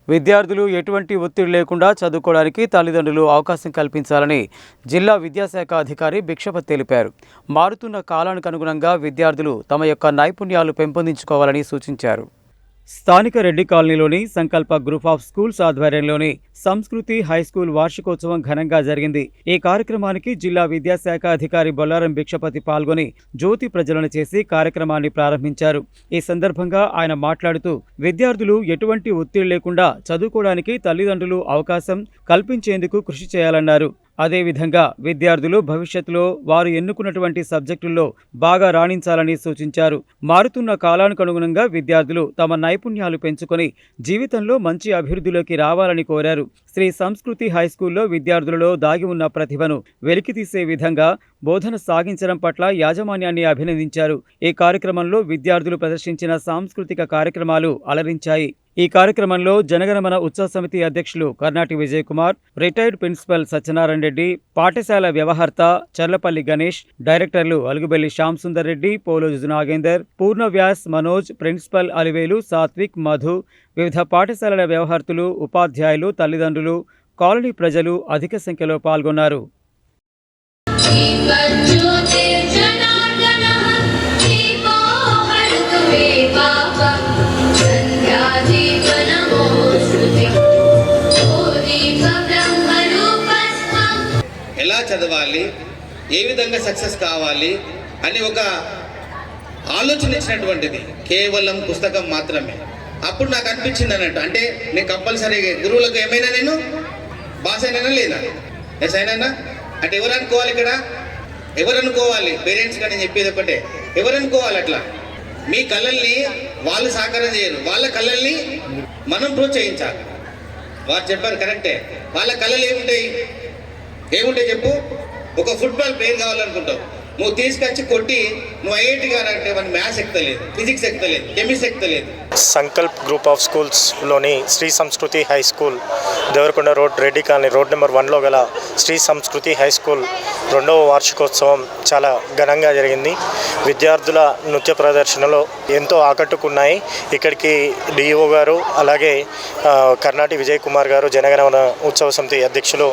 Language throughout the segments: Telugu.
విద్యార్థులు ఎటువంటి ఒత్తిడి లేకుండా చదువుకోవడానికి తల్లిదండ్రులు అవకాశం కల్పించాలని జిల్లా విద్యాశాఖ అధికారి భిక్షపతి తెలిపారు. మారుతున్న కాలానికి అనుగుణంగా విద్యార్థులు తమ యొక్క నైపుణ్యాలు పెంపొందించుకోవాలని సూచించారు. స్థానిక రెడ్డి కాలనీలోని సంకల్ప గ్రూప్ ఆఫ్ స్కూల్స్ ఆధ్వర్యంలోని సంస్కృతి హైస్కూల్ వార్షికోత్సవం ఘనంగా జరిగింది. ఈ కార్యక్రమానికి జిల్లా విద్యాశాఖ అధికారి బొల్లారం భిక్షపతి పాల్గొని జ్యోతి ప్రజ్వలన చేసి కార్యక్రమాన్ని ప్రారంభించారు. ఈ సందర్భంగా ఆయన మాట్లాడుతూ విద్యార్థులు ఎటువంటి ఒత్తిడి లేకుండా చదువుకోవడానికి తల్లిదండ్రులు అవకాశం కల్పించేందుకు కృషి చేయాలన్నారు. అదేవిధంగా విద్యార్థులు భవిష్యత్తులో వారు ఎన్నుకున్నటువంటి సబ్జెక్టుల్లో బాగా రాణించాలని సూచించారు. మారుతున్న కాలానికి అనుగుణంగా విద్యార్థులు తమ నైపుణ్యాలు పెంచుకొని జీవితంలో మంచి అభివృద్ధిలోకి రావాలని కోరారు. శ్రీ సంస్కృతి హైస్కూల్లో విద్యార్థులలో దాగి ఉన్న ప్రతిభను వెలికితీసే విధంగా బోధన సాగించడం పట్ల యాజమాన్యాన్ని అభినందించారు. ఈ కార్యక్రమంలో విద్యార్థులు ప్రదర్శించిన సాంస్కృతిక కార్యక్రమాలు అలరించాయి. ఈ కార్యక్రమంలో జనగణమన ఉత్సవ సమితి అధ్యక్షులు కర్నాటి విజయ్ కుమార్, రిటైర్డ్ ప్రిన్సిపల్ సత్యనారాయణ రెడ్డి, పాఠశాల వ్యవహర్త చర్లపల్లి గణేష్, డైరెక్టర్లు అలుగుబెల్లి శ్యామ్ సుందర్ రెడ్డి, పోలోజు నాగేందర్, పూర్ణవ్యాస్, మనోజ్, ప్రిన్సిపల్ అలివేలు, సాత్విక్, మధు, వివిధ పాఠశాలల వ్యవహర్తులు, ఉపాధ్యాయులు, తల్లిదండ్రులు, కాలనీ ప్రజలు అధిక సంఖ్యలో పాల్గొన్నారు. ఎలా చదవాలి, ఏ విధంగా సక్సెస్ కావాలి అని ఒక ఆలోచన ఇచ్చినటువంటిది కేవలం పుస్తకం మాత్రమే. అప్పుడు నాకు అనిపించింది అన్నట్టు, అంటే నేను కంపల్సరీ గురువులకు ఏమైనా నేను బాస్ అయినా లేదా ఎస్ అయినా అంటే ఎవరు అనుకోవాలి, ఇక్కడ ఎవరు అనుకోవాలి, పేరెంట్స్గా నేను చెప్పేది ఒకటే, ఎవరు అనుకోవాలి. అట్లా మీ కళల్ని వాళ్ళు సాకారం చేయరు, వాళ్ళ కళల్ని మనం ప్రోత్సహించాలి. వారు చెప్పారు కరెక్టే, వాళ్ళ కళలు ఏముంటాయి చెప్పు. ఒక ఫుట్బాల్ ప్లేయర్ కావాలనుకుంటావు, నువ్వు తీసుకొచ్చి కొట్టి నువ్వు ఐఐటి గారంటే మన మ్యాథ్స్ ఎక్కలేదు, ఫిజిక్స్ ఎక్కలేదు, కెమిస్ట్రీ ఎక్కలేదు. సంకల్ప్ గ్రూప్ ఆఫ్ స్కూల్స్లోని Sri Sanskriti high school Devarakonda road, Reddy colony, road number 1లో గల శ్రీ సంస్కృతి హై స్కూల్ 2వ వార్షికోత్సవం చాలా ఘనంగా జరిగింది. విద్యార్థుల నృత్య ప్రదర్శనలో ఎంతో ఆకట్టుకున్నాయి. ఇక్కడికి డిఈఓ గారు, అలాగే కర్నాటి విజయ్ కుమార్ గారు, జనగణమన ఉత్సవ సమితి అధ్యక్షులు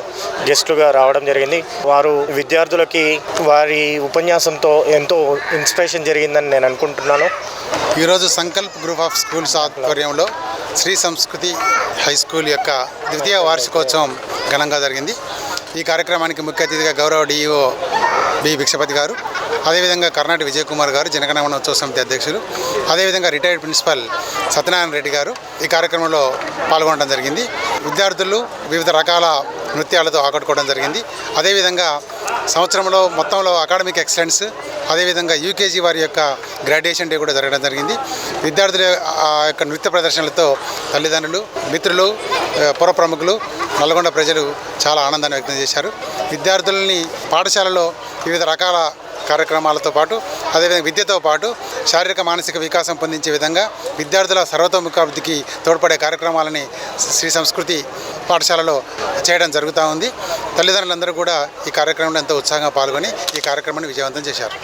గెస్టులుగా రావడం జరిగింది. వారు విద్యార్థులకి వారి ఉపన్యాసంతో ఎంతో ఇన్స్పిరేషన్ జరిగిందని నేను అనుకుంటున్నాను. ఈరోజు సంకల్ప్ గ్రూప్ ఆఫ్ స్కూల్స్ ఆధ్వర్యంలో శ్రీ సంస్కృతి హై స్కూల్ యొక్క 2వ వార్షికోత్సవం ఘనంగా జరిగింది. ఈ కార్యక్రమానికి ముఖ్య అతిథిగా గౌరవ డిఈఓ బి భిక్షపతి గారు, అదేవిధంగా కర్నాటి విజయ్ కుమార్ గారు, జనగణమన ఉత్సవ సమితి అధ్యక్షులు, అదేవిధంగా రిటైర్డ్ ప్రిన్సిపల్ సత్యనారాయణ రెడ్డి గారు ఈ కార్యక్రమంలో పాల్గొనడం జరిగింది. విద్యార్థులు వివిధ రకాల నృత్యాలతో ఆకట్టుకోవడం జరిగింది. అదేవిధంగా సంవత్సరంలో మొత్తంలో అకాడమిక్ ఎక్సలెన్స్, అదేవిధంగా యూకేజీ వారి యొక్క గ్రాడ్యుయేషన్ డే కూడా జరగడం జరిగింది. విద్యార్థుల యొక్క నృత్య ప్రదర్శనలతో తల్లిదండ్రులు, మిత్రులు, పుర ప్రముఖులు, నల్గొండ ప్రజలు చాలా ఆనందాన్ని వ్యక్తం చేశారు. విద్యార్థులని పాఠశాలలో వివిధ రకాల కార్యక్రమాలతో పాటు, అదేవిధంగా విద్యతో పాటు శారీరక మానసిక వికాసం పొందించే విధంగా విద్యార్థుల సర్వతోముఖాభివృద్ధికి తోడ్పడే కార్యక్రమాలని శ్రీ సంస్కృతి పాఠశాలలో చేయడం జరుగుతూ ఉంది. తల్లిదండ్రులందరూ కూడా ఈ కార్యక్రమంలో ఎంతో ఉత్సాహంగా పాల్గొని ఈ కార్యక్రమాన్ని విజయవంతం చేశారు.